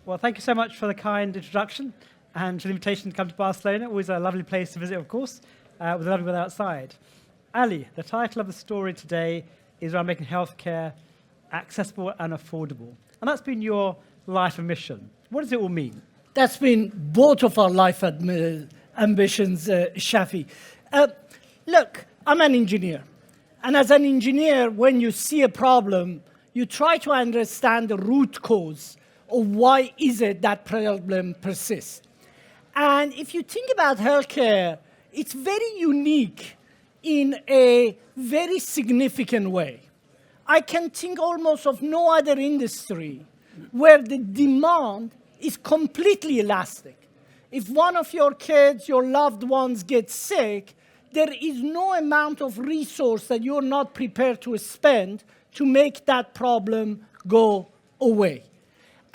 Well, thank you so much for the kind introduction and for the invitation to come to Barcelona. Always a lovely place to visit, of course, with a lovely weather outside. Ali, the title of the story today is around making healthcare accessible and affordable. And that's been your life mission. What does it all mean? That's been both of our life ambitions, Shafi. Look, I'm an engineer. And as an engineer, when you see a problem, you try to understand the root cause of why is it that problem persists. And if you think about healthcare, it's very unique in a very significant way. I can think almost of no other industry where the demand is completely elastic. If one of your kids, your loved ones get sick, there is no amount of resource that you're not prepared to spend to make that problem go away.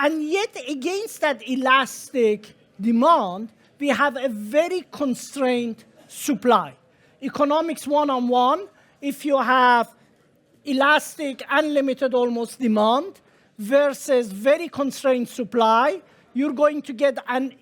And yet, against that elastic demand, we have a very constrained supply. Economics 101, if you have elastic, unlimited almost demand versus very constrained supply, you're going to get an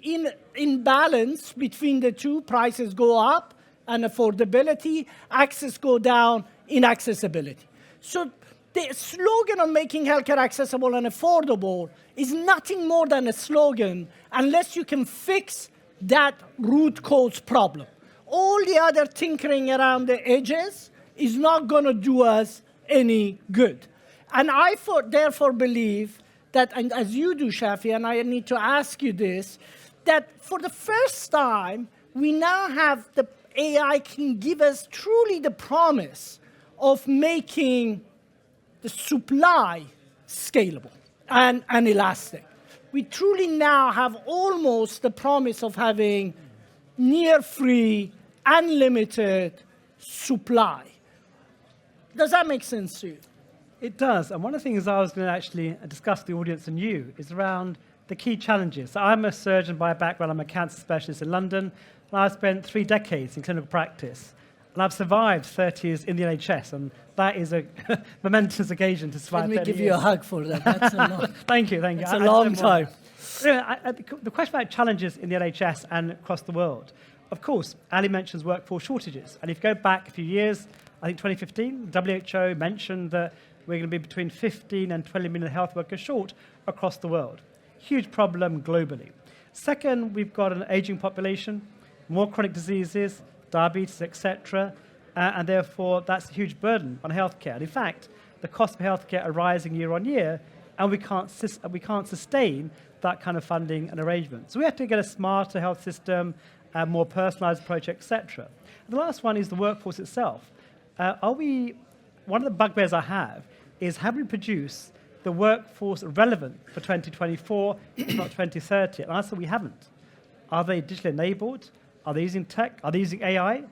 imbalance between the two. Prices go up and affordability, access go down, inaccessibility. So the slogan of making healthcare accessible and affordable is nothing more than a slogan unless you can fix that root cause problem. All the other tinkering around the edges is not going to do us any good. And I therefore believe that, and as you do, Shafi, and I need to ask you this, that for the first time, we now have the AI can give us truly the promise of making the supply scalable and elastic. We truly now have almost the promise of having near free, unlimited supply. Does that make sense to you? It does. And one of the things I was going to actually discuss with the audience and you is around the key challenges. So I'm a surgeon by background. I'm a cancer specialist in London. And I've spent 3 decades in clinical practice. And I've survived 30 years in the NHS. And that is a momentous occasion to survive 30 years. Let me give you a hug for that. That's a long, thank you. It's a long time. Anyway, the question about challenges in the NHS and across the world. Of course, Ali mentions workforce shortages. And if you go back a few years, I think 2015, WHO mentioned that we're going to be between 15 and 20 million health workers short across the world. Huge problem globally. Second, we've got an aging population, more chronic diseases, diabetes, etc., and therefore that's a huge burden on healthcare. And in fact, the costs of healthcare are rising year on year, and we can't sustain that kind of funding and arrangement. So we have to get a smarter health system, a more personalized approach, etc. The last one is the workforce itself. One of the bugbears I have we produced the workforce relevant for 2024, if not 2030? And I answer, we haven't. Are they digitally enabled? Are they using tech? Are they using AI?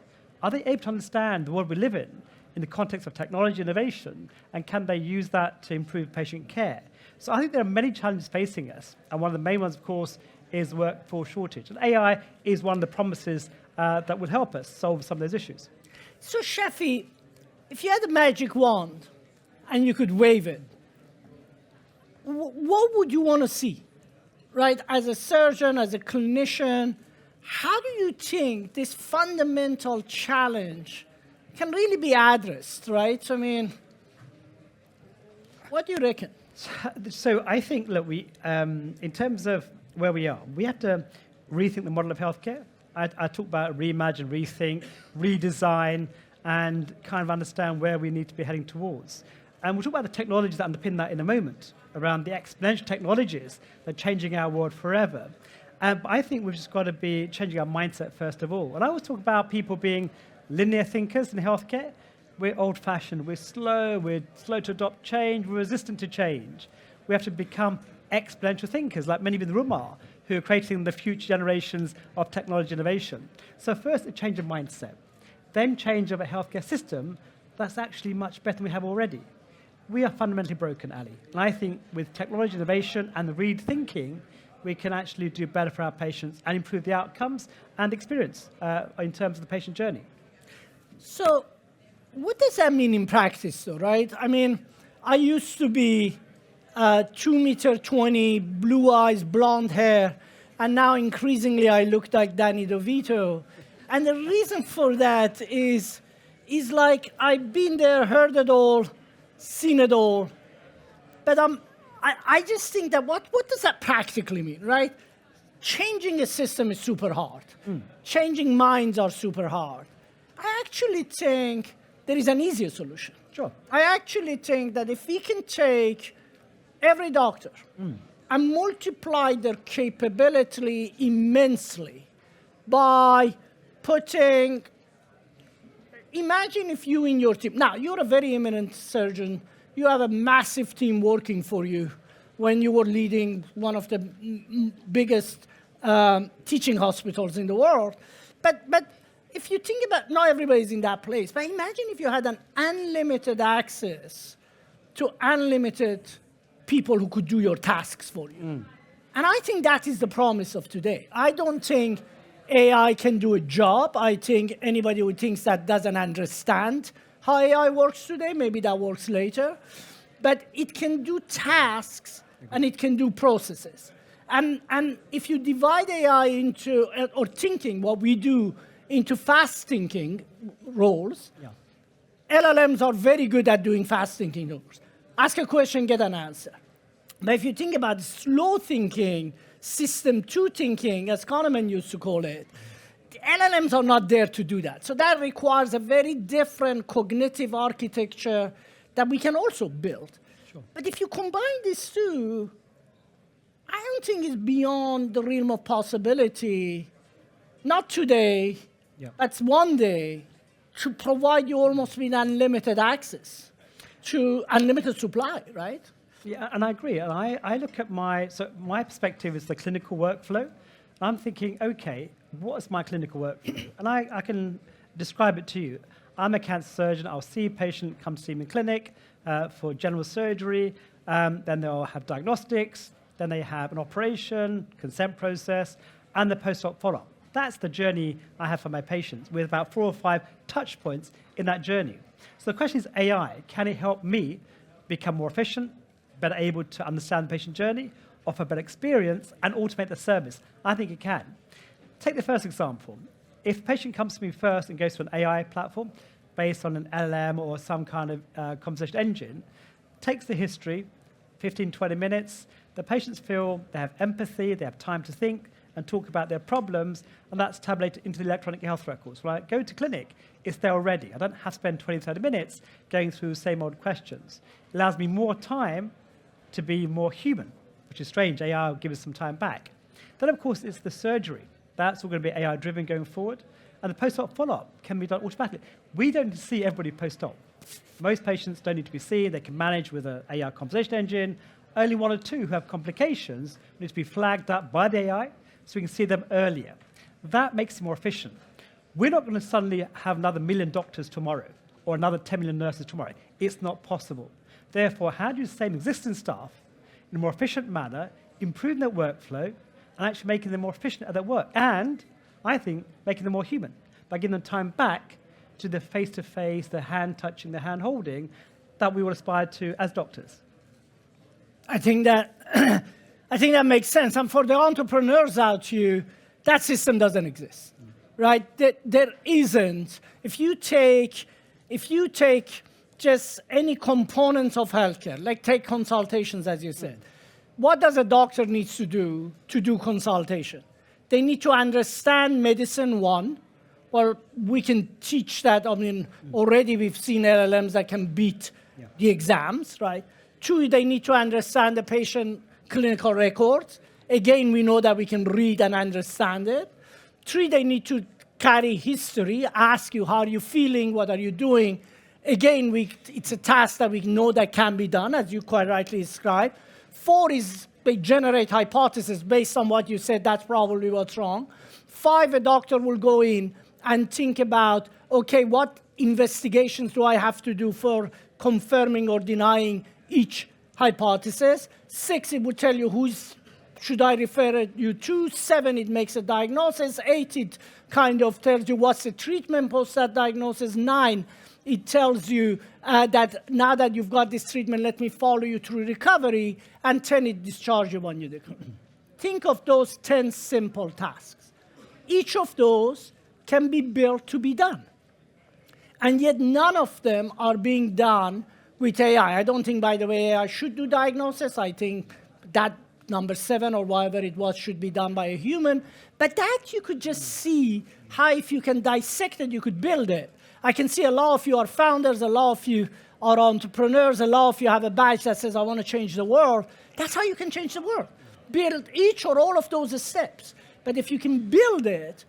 Are they able to understand the world we live in the context of technology innovation? And can they use that to improve patient care? So I think there are many challenges facing us. And one of the main ones, of course, is workforce shortage. And AI is one of the promises that would help us solve some of those issues. So, Shafi, if you had a magic wand and you could wave it, what would you want to see, right? As a surgeon, as a clinician, how do you think this fundamental challenge can really be addressed, right? So, I mean, what do you reckon? So I think, look, in terms of where we are, we have to rethink the model of healthcare. I talk about reimagine, rethink, redesign, and kind of understand where we need to be heading towards. And we'll talk about the technologies that underpin that in a moment, around the exponential technologies that are changing our world forever. But I think we've just got to be changing our mindset first of all. And I always talk about people being linear thinkers in healthcare. We're old-fashioned, we're slow to adopt change, we're resistant to change. We have to become exponential thinkers, like many in the room are, who are creating the future generations of technology innovation. So first, a change of mindset. Then change of a healthcare system that's actually much better than we have already. We are fundamentally broken, Ali. And I think with technology innovation and the rethinking, we can actually do better for our patients and improve the outcomes and experience in terms of the patient journey. So what does that mean in practice, though, right? I mean, I used to be 2'20", blue eyes, blonde hair, and now increasingly I look like Danny DeVito. And the reason for that is like I've been there, heard it all, seen it all. But I just think that what does that practically mean, right? Changing a system is super hard. Changing minds are super hard. I actually think there is an easier solution. Sure. I actually think that if we can take every doctor and multiply their capability immensely by putting, imagine if you in your team, now you're a very eminent surgeon, you have a massive team working for you when you were leading one of the biggest teaching hospitals in the world. But if you think about, not everybody's in that place, but imagine if you had an unlimited access to unlimited people who could do your tasks for you. And I think that is the promise of today. I don't think AI can do a job. I think anybody who thinks that doesn't understand how AI works today, maybe that works later. But it can do tasks and it can do processes. And if you divide AI into, or thinking, what we do, into fast thinking roles, LLMs are very good at doing fast thinking roles. Ask a question, get an answer. But if you think about slow thinking, system two thinking, as Kahneman used to call it, the LLMs are not there to do that. So that requires a very different cognitive architecture that we can also build. Sure. But if you combine these two, I don't think it's beyond the realm of possibility, not today, but one day, to provide you almost with unlimited access to unlimited supply, right? Yeah, and I agree. And I look at my perspective is the clinical workflow. I'm thinking, okay, what is my clinical workflow? And I can describe it to you. I'm a cancer surgeon. I'll see a patient come to see me in clinic for general surgery. Then they'll have diagnostics. Then they have an operation, consent process, and the post-op follow-up. That's the journey I have for my patients, with about 4 or 5 touch points in that journey. So the question is AI. Can it help me become more efficient, better able to understand the patient journey, offer better experience, and automate the service? I think it can. Take the first example. If a patient comes to me first and goes to an AI platform based on an LLM or some kind of conversation engine, takes the history, 15, 20 minutes, the patients feel they have empathy, they have time to think and talk about their problems, and that's tabulated into the electronic health records. When I go to clinic, it's there already. I don't have to spend 20, 30 minutes going through the same old questions. It allows me more time to be more human, which is strange. AI will give us some time back. Then, of course, it's the surgery. That's all going to be AI-driven going forward. And the post-op follow-up can be done automatically. We don't need to see everybody post-op. Most patients don't need to be seen. They can manage with an AI conversation engine. Only 1 or 2 who have complications need to be flagged up by the AI so we can see them earlier. That makes it more efficient. We're not going to suddenly have another 1 million doctors tomorrow or another 10 million nurses tomorrow. It's not possible. Therefore, how do you sustain existing staff in a more efficient manner, improving their workflow, and actually making them more efficient at their work? And, I think, making them more human by giving them time back to the face-to-face, the hand-touching, the hand-holding that we will aspire to as doctors. I think that makes sense. And for the entrepreneurs out here, that system doesn't exist, right? There isn't. If you take just any components of healthcare, like take consultations, as you said, what does a doctor need to do consultation? They need to understand medicine, one. Well, we can teach that. I mean, already we've seen LLMs that can beat the exams, right? 2, they need to understand the patient clinical records. Again, we know that we can read and understand it. 3, they need to carry history, ask you, how are you feeling, what are you doing? Again, it's a task that we know that can be done, as you quite rightly described. 4 is they generate hypotheses based on what you said, that's probably what's wrong. 5, a doctor will go in and think about, okay, what investigations do I have to do for confirming or denying each hypothesis? 6, it would tell you should I refer you to? 7, it makes a diagnosis. 8, it kind of tells you what's the treatment post that diagnosis. 9, It tells you that now that you've got this treatment, let me follow you through recovery, and 10, it discharges you when you recover. Think of those 10 simple tasks. Each of those can be built to be done. And yet none of them are being done with AI. I don't think, by the way, AI should do diagnosis. I think that number 7 or whatever it was should be done by a human. But that you could just see how, if you can dissect it, you could build it. I can see a lot of you are founders, a lot of you are entrepreneurs, a lot of you have a badge that says, I want to change the world. That's how you can change the world. Build each or all of those steps. But if you can build it,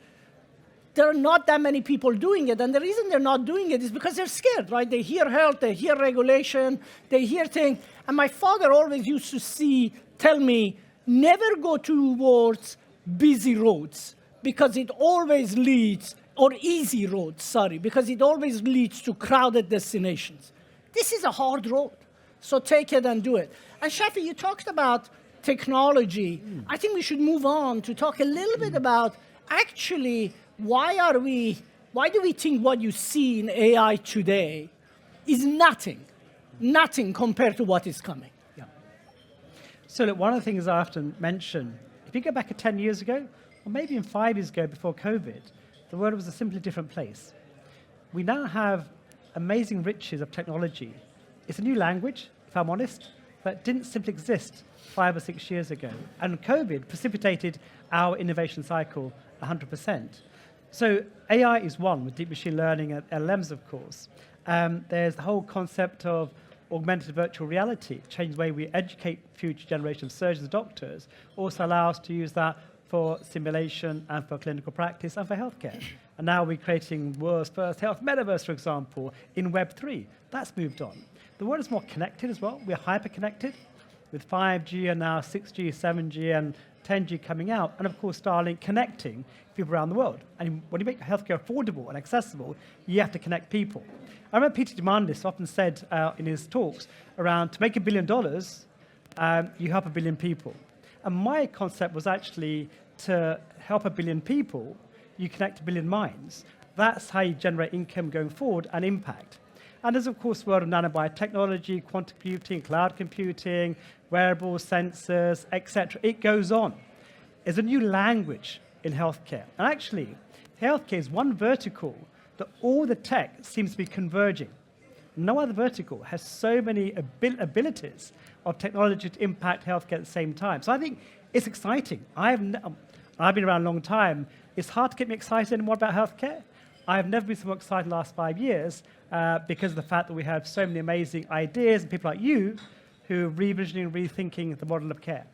there are not that many people doing it. And the reason they're not doing it is because they're scared, right? They hear health, they hear regulation, they hear things. And my father always used to tell me, never go towards busy roads, because it always leads, or easy roads, sorry, because it always leads to crowded destinations. This is a hard road, so take it and do it. And Shafi, you talked about technology. I think we should move on to talk a little bit about actually why do we think what you see in AI today is nothing compared to what is coming? Yeah. So look, one of the things I often mention, if you go back 10 years ago, or maybe even 5 years ago before COVID, the world was a simply different place. We now have amazing riches of technology. It's a new language, if I'm honest, that didn't simply exist 5 or 6 years ago. And COVID precipitated our innovation cycle 100%. So AI is one, with deep machine learning and LLMs, of course. There's the whole concept of augmented virtual reality, change the way we educate future generations of surgeons and doctors, also allow us to use that for simulation and for clinical practice and for healthcare. And now we're creating world's first health metaverse, for example, in Web3. That's moved on. The world is more connected as well. We're hyper-connected with 5G and now 6G, 7G, and 10G coming out, and of course Starlink connecting people around the world. And when you make healthcare affordable and accessible, you have to connect people. I remember Peter Diamandis often said in his talks around, to make $1 billion, you help 1 billion people. And my concept was actually to help 1 billion people, you connect 1 billion minds. That's how you generate income going forward and impact. And there's, of course, the world of nanobiotechnology, quantum computing, cloud computing, wearables, sensors, etc. It goes on. It's a new language in healthcare. And actually, healthcare is one vertical that all the tech seems to be converging. No other vertical has so many abilities of technology to impact healthcare at the same time. So I think it's exciting. I've been around a long time. It's hard to get me excited anymore about healthcare. I've never been so excited in the last 5 years because of the fact that we have so many amazing ideas and people like you who are revisioning, rethinking the model of care.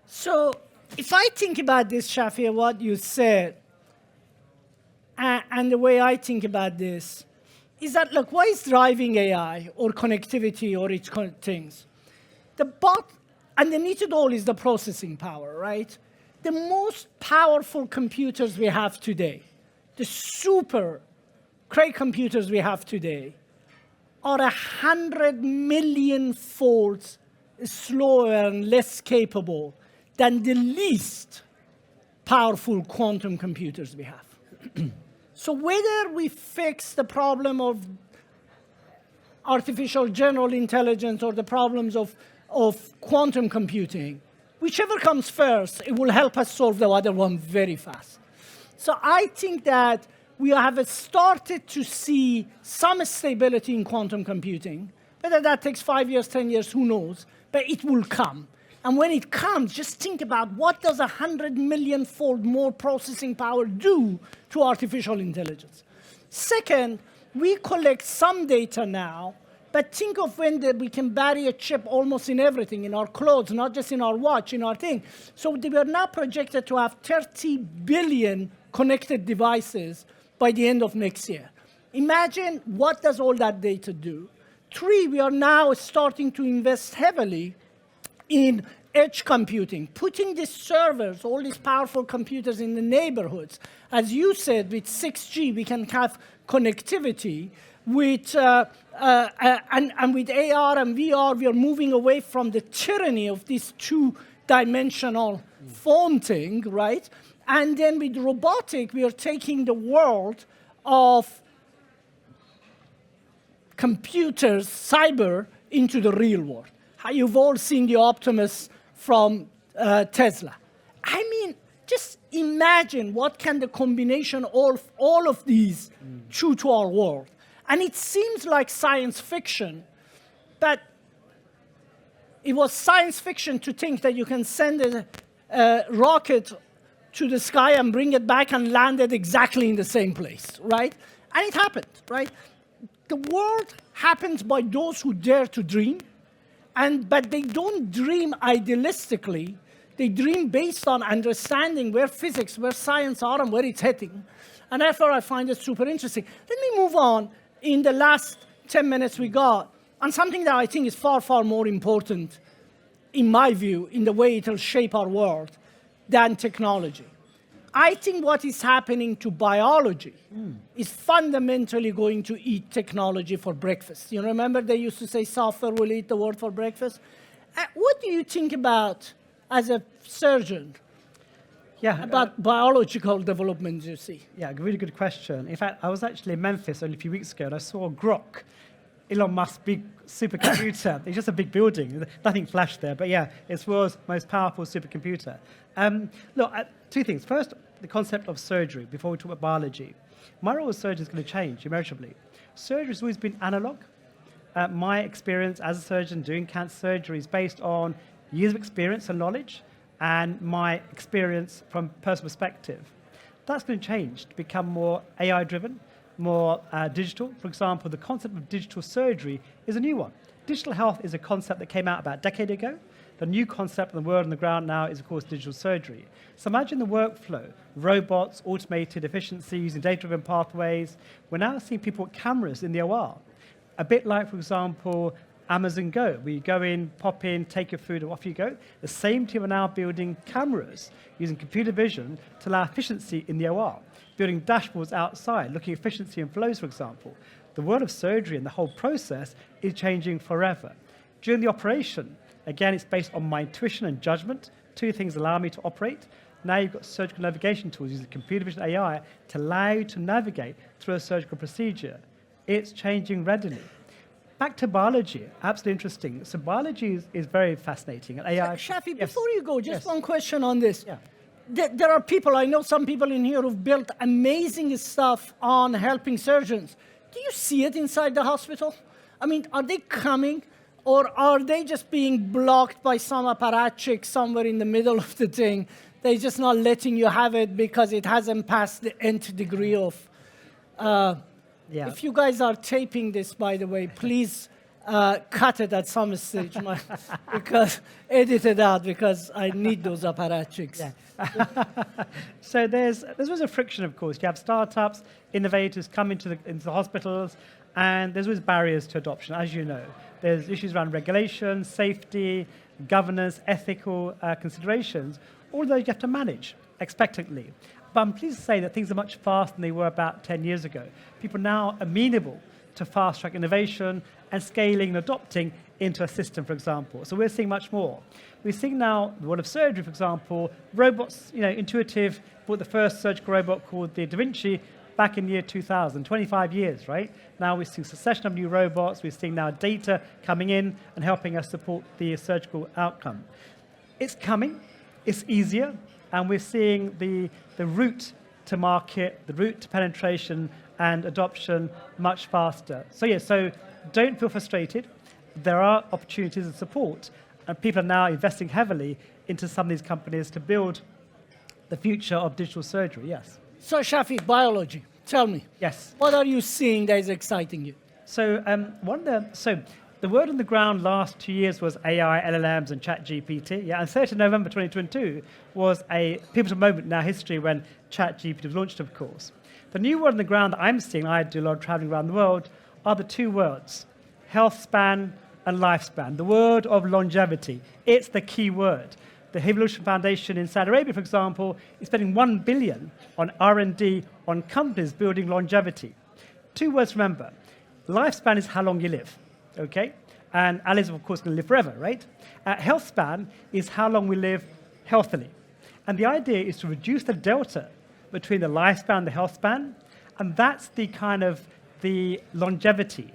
So if I think about this, Shafi, what you said, and the way I think about this, is that, look, what is driving AI or connectivity or its things? Underneath it all is the processing power, right? The most powerful computers we have today, the super great computers we have today, are 100 million folds slower and less capable than the least powerful quantum computers we have. So whether we fix the problem of artificial general intelligence or the problems of quantum computing, whichever comes first, it will help us solve the other one very fast. So I think that we have started to see some stability in quantum computing. Whether that takes 5 years, 10 years, who knows? But it will come. And when it comes, just think about what does 100 million-fold more processing power do to artificial intelligence. Second, we collect some data now, but think of when we can bury a chip almost in everything, in our clothes, not just in our watch, in our thing. So we are now projected to have 30 billion connected devices by the end of next year. Imagine what does all that data do. 3, we are now starting to invest heavily in edge computing, putting these servers, all these powerful computers in the neighborhoods. As you said, with 6G, we can have connectivity. And with AR and VR, we are moving away from the tyranny of this two-dimensional phone thing, right? And then with robotic, we are taking the world of computers, cyber, into the real world. You've all seen the Optimus from Tesla. I mean, just imagine what can the combination of all of these do to our world. And it seems like science fiction, but it was science fiction to think that you can send a rocket to the sky and bring it back and land it exactly in the same place, right? And it happened, right? The world happens by those who dare to dream, but they don't dream idealistically. They dream based on understanding where physics, where science are, and where it's heading. And therefore, I find it super interesting. Let me move on in the last 10 minutes we got on something that I think is far, far more important, in my view, in the way it will shape our world than technology. I think what is happening to biology is fundamentally going to eat technology for breakfast. You remember they used to say software will eat the world for breakfast? What do you think about, as a surgeon, about biological developments you see? Yeah, really good question. In fact, I was actually in Memphis only a few weeks ago, and I saw Grok, Elon Musk's big supercomputer. It's just a big building. Nothing flashed there, but yeah, it's the world's most powerful supercomputer. Look, two things. First, the concept of surgery, before we talk about biology. My role as surgeon is going to change immeasurably. Surgery has always been analog. My experience as a surgeon doing cancer surgery is based on years of experience and knowledge, and my experience from personal perspective. That's going to change to become more AI-driven, more digital. For example, the concept of digital surgery is a new one. Digital health is a concept that came out about a decade ago. The new concept in the world on the ground now is, of course, digital surgery. So imagine the workflow, robots, automated efficiency, using data-driven pathways. We're now seeing people with cameras in the OR. A bit like, for example, Amazon Go, where you go in, pop in, take your food, and off you go. The same team are now building cameras using computer vision to allow efficiency in the OR, building dashboards outside, looking at efficiency and flows, for example. The world of surgery and the whole process is changing forever. During the operation, again, it's based on my intuition and judgment. Two things allow me to operate. Now you've got surgical navigation tools using computer vision AI to allow you to navigate through a surgical procedure. It's changing readily. Back to biology, absolutely interesting. So biology is very fascinating. And AI. Shafi, before you go, just one question on this. Yeah. There are people, I know some people in here who've built amazing stuff on helping surgeons. Do you see it inside the hospital? I mean, are they coming, or are they just being blocked by some apparatchik somewhere in the middle of the thing? They're just not letting you have it because it hasn't passed the nth degree of... If you guys are taping this, by the way, please cut it at some stage, because edit it out, because I need those apparatchiks. Yeah. So there's always a friction, of course. You have startups, innovators come into the hospitals, and there's always barriers to adoption, as you know. There's issues around regulation, safety, governance, ethical considerations. All those you have to manage expectantly. But I'm pleased to say that things are much faster than they were about 10 years ago. People are now amenable to fast-track innovation and scaling and adopting into a system, for example. So we're seeing much more. We're seeing now the world of surgery, for example, robots, Intuitive bought the first surgical robot called the Da Vinci back in the year 2000, 25 years, right? Now we're seeing a succession of new robots. We're seeing now data coming in and helping us support the surgical outcome. It's coming. It's easier. And we're seeing the route to market, the route to penetration and adoption much faster. So don't feel frustrated. There are opportunities and support, and people are now investing heavily into some of these companies to build the future of digital surgery, yes. So Shafi, biology, tell me. Yes. What are you seeing that is exciting you? So the word on the ground last 2 years was AI, LLMs, and ChatGPT. Yeah, and 30 November 2022 was a pivotal moment in our history when ChatGPT was launched, of course. The new word on the ground that I'm seeing, I do a lot of traveling around the world, are the two words, health span and lifespan, the word of longevity. It's the key word. The Evolution Foundation in Saudi Arabia, for example, is spending $1 billion on R&D on companies building longevity. Two words to remember. Lifespan is how long you live. Okay, and Ali's of course going to live forever, right? Health span is how long we live healthily, and the idea is to reduce the delta between the lifespan and the health span, and that's the kind of the longevity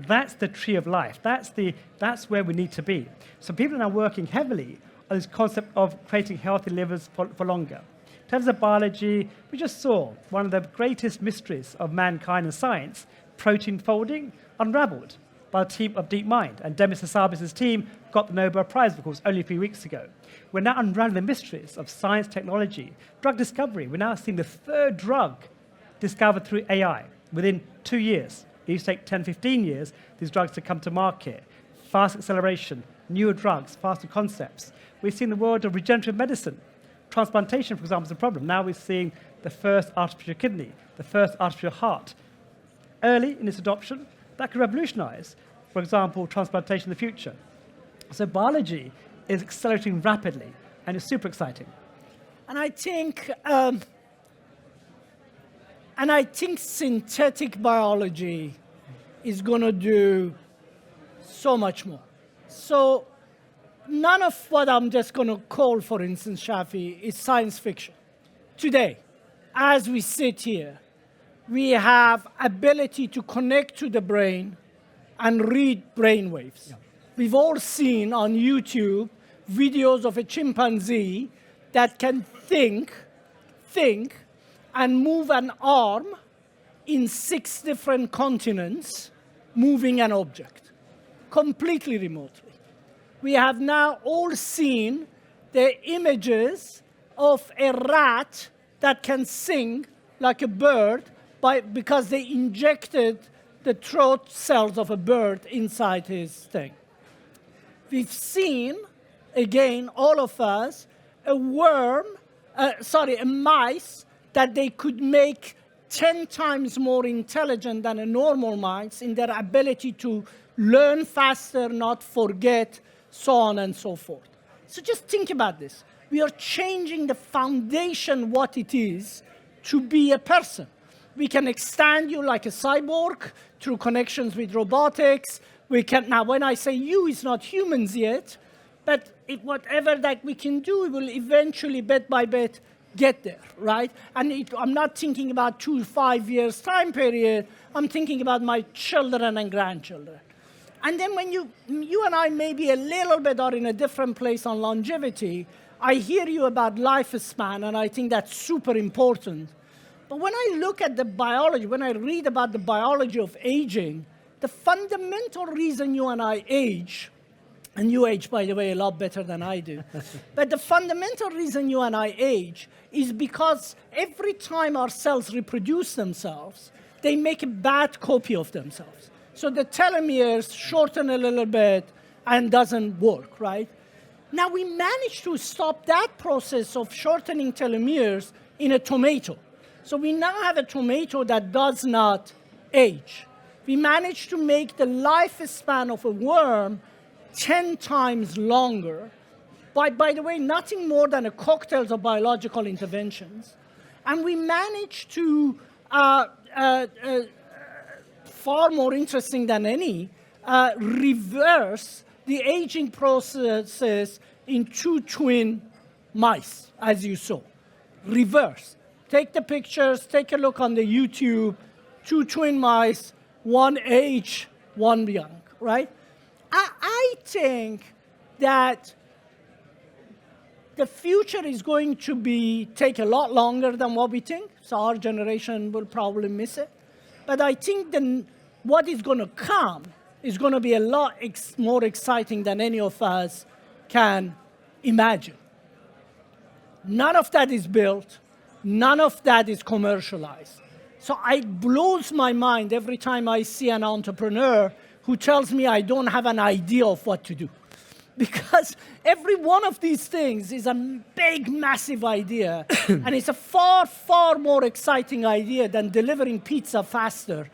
That's the tree of life. That's where we need to be. So people are now working heavily on this concept of creating healthy livers for longer. In terms of biology, we just saw one of the greatest mysteries of mankind and science, protein folding, unraveled by the team of DeepMind. And Demis Hassabis' team got the Nobel Prize, of course, only a few weeks ago. We're now unraveling the mysteries of science, technology, drug discovery. We're now seeing the third drug discovered through AI within 2 years. It used to take 10, 15 years, these drugs to come to market. Fast acceleration, newer drugs, faster concepts. We've seen the world of regenerative medicine. Transplantation, for example, is a problem. Now we're seeing the first artificial kidney, the first artificial heart. Early in its adoption, that could revolutionize, for example, transplantation in the future. So biology is accelerating rapidly, and it's super exciting. And I think synthetic biology is going to do so much more. So none of what I'm just going to call, for instance, Shafi, is science fiction. Today, as we sit here, we have ability to connect to the brain and read brain waves. Yeah. We've all seen on YouTube videos of a chimpanzee that can think, and move an arm in 6 different continents, moving an object, completely remotely. We have now all seen the images of a rat that can sing like a bird because they injected the throat cells of a bird inside his thing. We've seen, again, all of us, a mice that they could make 10 times more intelligent than a normal mice in their ability to learn faster, not forget, so on and so forth. So just think about this. We are changing the foundation, what it is, to be a person. We can extend you like a cyborg through connections with robotics. Now, when I say you, it's not humans yet, but whatever that we can do, we will eventually, bit by bit, get there, right? And I'm not thinking about 2 to 5 years time period. I'm thinking about my children and grandchildren. And then when you and I maybe a little bit are in a different place on longevity, I hear you about lifespan, and I think that's super important. But when I look at the biology, when I read about the biology of aging, the fundamental reason you and I age, and you age, by the way, a lot better than I do, but the fundamental reason you and I age is because every time our cells reproduce themselves, they make a bad copy of themselves. So the telomeres shorten a little bit and doesn't work, right? Now we managed to stop that process of shortening telomeres in a tomato. So we now have a tomato that does not age. We managed to make the lifespan of a worm 10 times longer by the way, nothing more than a cocktail of biological interventions. And we managed to, far more interesting than any, reverse the aging processes in 2 twin mice, as you saw. Reverse. Take the pictures, take a look on the YouTube, 2 twin mice, 1 age, 1 young, right? I think that the future is going to take a lot longer than what we think, so our generation will probably miss it. But I think what is going to come is going to be a lot more exciting than any of us can imagine. None of that is built. None of that is commercialized. So it blows my mind every time I see an entrepreneur who tells me I don't have an idea of what to do. Because every one of these things is a big, massive idea. And it's a far, far more exciting idea than delivering pizza faster,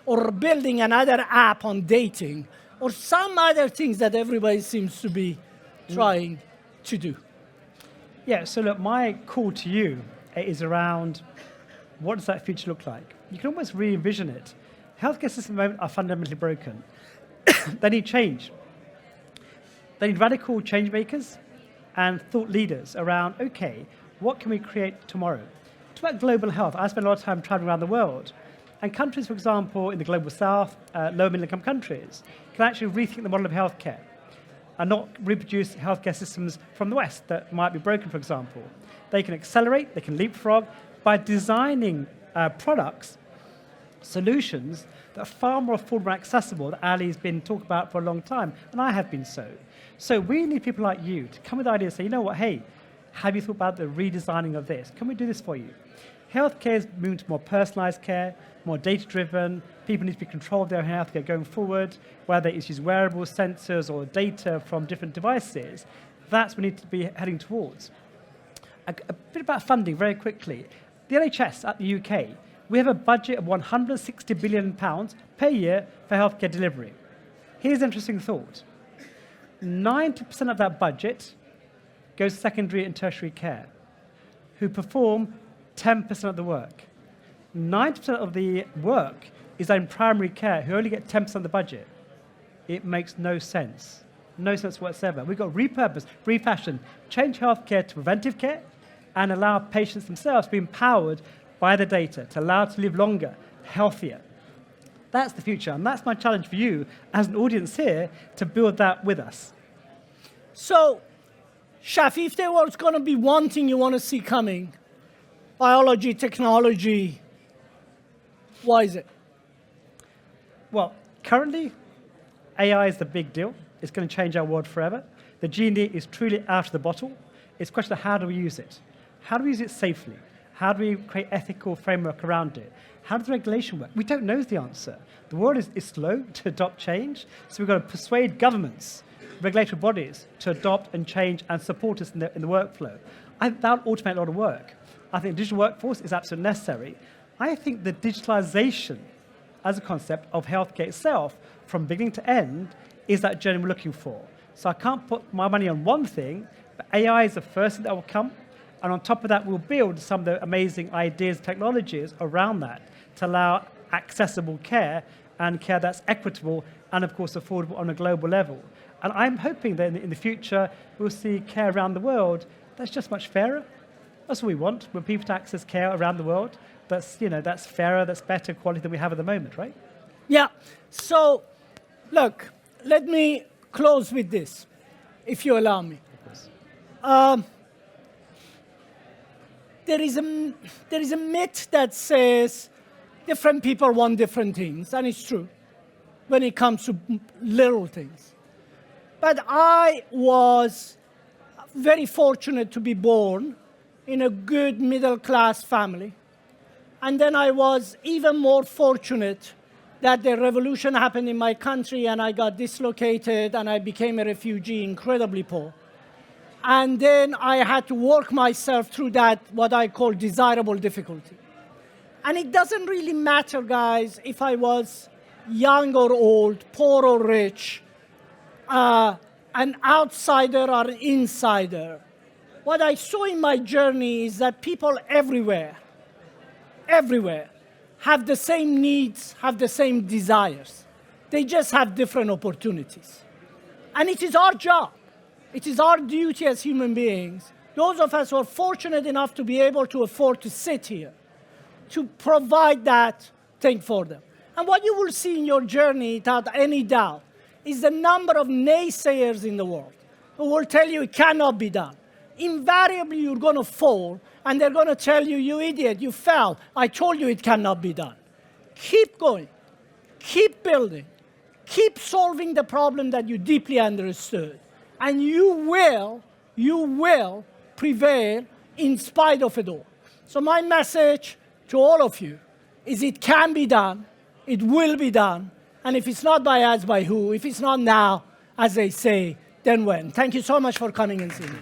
or building another app on dating, or some other things that everybody seems to be trying to do. Yeah, so look, my call to you is around what does that future look like? You can almost re-envision it. Healthcare systems at the moment are fundamentally broken. They need change. They need radical change makers and thought leaders around, okay, what can we create tomorrow? It's about global health. I spend a lot of time traveling around the world. And countries, for example, in the global south, low middle income countries, can actually rethink the model of healthcare and not reproduce healthcare systems from the West that might be broken, for example. They can accelerate, they can leapfrog by designing products, solutions that are far more affordable and accessible that Ali's been talking about for a long time, and I have been so. So we need people like you to come with ideas and say, you know what, hey, have you thought about the redesigning of this? Can we do this for you? Healthcare is moving to more personalized care, more data-driven. People need to be controlled their healthcare going forward, whether it's use wearables, sensors, or data from different devices. That's what we need to be heading towards. A bit about funding very quickly. The NHS at the UK, we have a budget of £160 billion per year for healthcare delivery. Here's an interesting thought. 90% of that budget goes to secondary and tertiary care, who perform 10% of the work. 90% of the work is in primary care, who only get 10% of the budget. It makes no sense. No sense whatsoever. We've got to repurpose, refashion, change healthcare to preventive care, and allow patients themselves to be empowered by the data, to allow to live longer, healthier. That's the future, and that's my challenge for you as an audience here to build that with us. So, Shafi, if there was going to be one thing you want to see coming, biology, technology, why is it? Well, currently, AI is the big deal. It's going to change our world forever. The genie is truly out of the bottle. It's a question of how do we use it? How do we use it safely? How do we create ethical framework around it? How does regulation work? We don't know the answer. The world is slow to adopt change, so we've got to persuade governments, regulatory bodies, to adopt and change and support us in the workflow. That will automate a lot of work. I think digital workforce is absolutely necessary. I think the digitalization as a concept of healthcare itself, from beginning to end, is that journey we're looking for. So I can't put my money on one thing, but AI is the first thing that will come. And on top of that, we'll build some of the amazing ideas, technologies around that to allow accessible care and care that's equitable and, of course, affordable on a global level. And I'm hoping that in the future, we'll see care around the world that's just much fairer. That's what we want, when people to access care around the world. That's fairer, that's better quality than we have at the moment, right? Yeah. So, look, let me close with this, if you allow me. There is a myth that says different people want different things, and it's true when it comes to little things. But I was very fortunate to be born in a good middle-class family. And then I was even more fortunate that the revolution happened in my country and I got dislocated and I became a refugee, incredibly poor. And then I had to work myself through that, what I call desirable difficulty. And it doesn't really matter, guys, if I was young or old, poor or rich, an outsider or an insider. What I saw in my journey is that people everywhere, have the same needs, have the same desires. They just have different opportunities. And it is our job. It is our duty as human beings, those of us who are fortunate enough to be able to afford to sit here, to provide that thing for them. And what you will see in your journey, without any doubt, is the number of naysayers in the world who will tell you it cannot be done. Invariably, you're going to fall, and they're going to tell you, you idiot, you fell. I told you it cannot be done. Keep going. Keep building. Keep solving the problem that you deeply understood. And you will prevail in spite of it all. So my message to all of you is it can be done, it will be done, and if it's not by us, by who? If it's not now, as they say, then when? Thank you so much for coming and seeing me.